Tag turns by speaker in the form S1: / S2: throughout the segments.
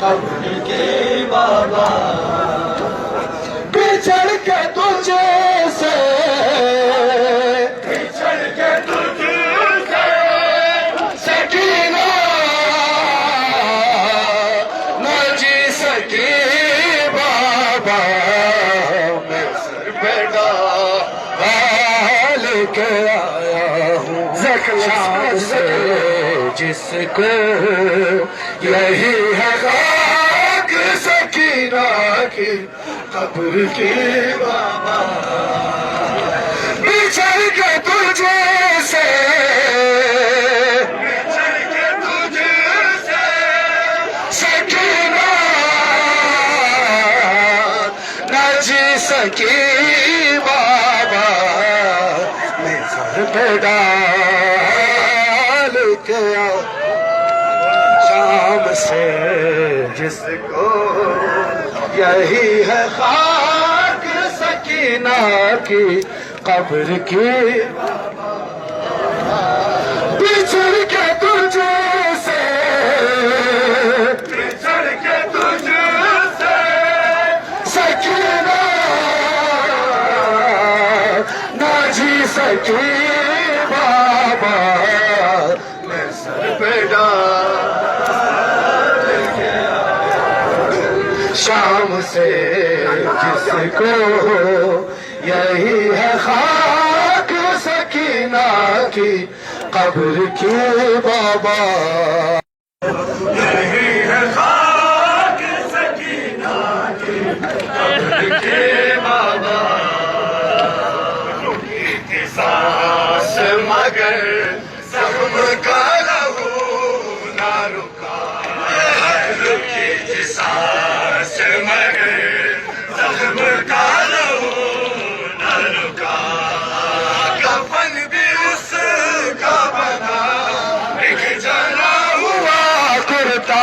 S1: कब्र के बाबा बिछड़ के तुझे से सकीना न जी सकी बाबा मैं सर पे डाल के आया हूँ जिसको यही है खाक सकीना की कब्र की बाबा बिछड़ के तुझे से सकीना न जी सकी बाबा मैं सर पे डाल के आओ शाम से जिसको यही है खाक सकीना की कब्र की बिछड़ के तुझे से सकीना ना जी सकी बाबा मैं सर पे डाल के शाम से जिसको यही है खाक सकीना की कब्र की बाबा यही है खाक सकीना की कब्र की बाबा की सांस मगर जख्म का लहू ना रुका रुकी सांस मगर जख्म का लहू ना रुका कफन भी उसका बना एक जला हुआ कुर्ता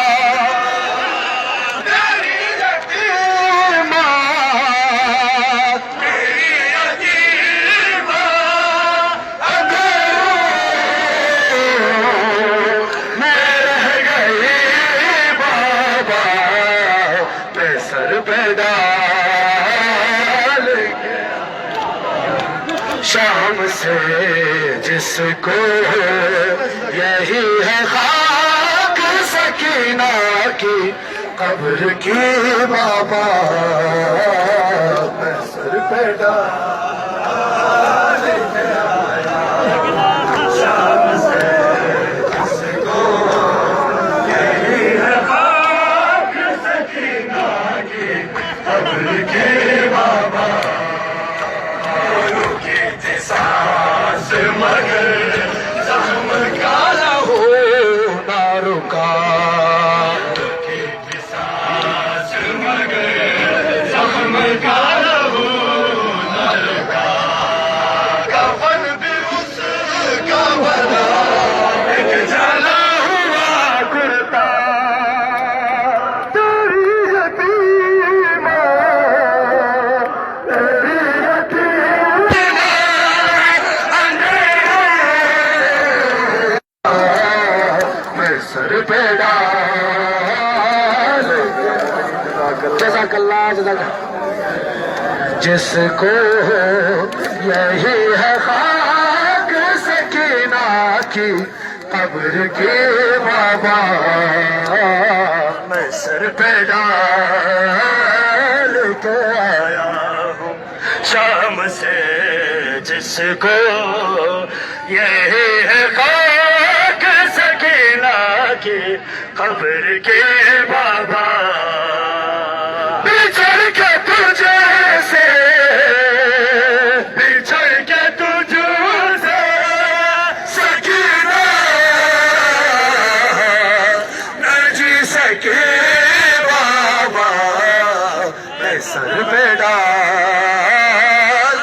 S1: मेरी यतीमा मैं रह गई बाबा मैं सर पे डाल के शाम से जिसको यही है खाक सकीना की कब्र की बाबा मैं सर पे डाल के आया शाम से जिसको यही है खाक सकीना की कब्र की बाबा सांस मगर जख्म का लहू ना रुका सांस मगर जख्म का लहू ना रुका कफन भी उसका बना एक जला हुआ कुर्ता तेरी यतीमा तेरी सर पे डाल जज़ाकल्लाह जिसको यही है खाक सकीना की कब्र के बाबा मैं सर पे डाल के आया हूँ शाम से जिसको यही है खाक सकीना की कब्र के बाबा बिछड़ के तुझे से बिछड़ के तुझसे सकीना न जी सके बाबा मैं सर पे डाल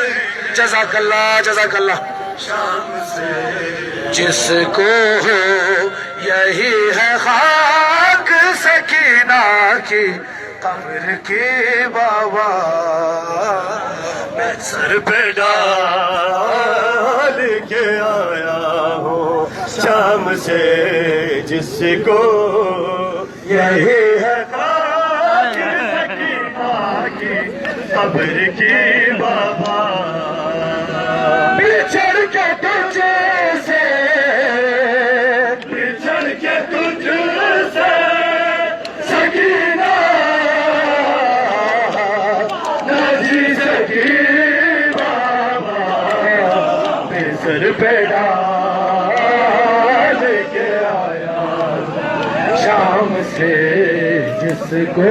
S1: जज़ाकल्लाह शाम से जिसको यही है खाक सकीना की कब्र के बाबा मैं सर पे डाल के आया हूँ शाम से जिसको यही है खाक सकीना की कब्र की बाबा। बिछड़ के तुझसे सकीना न जी सकी बाबा। सर पे डाल के आया शाम से जिसको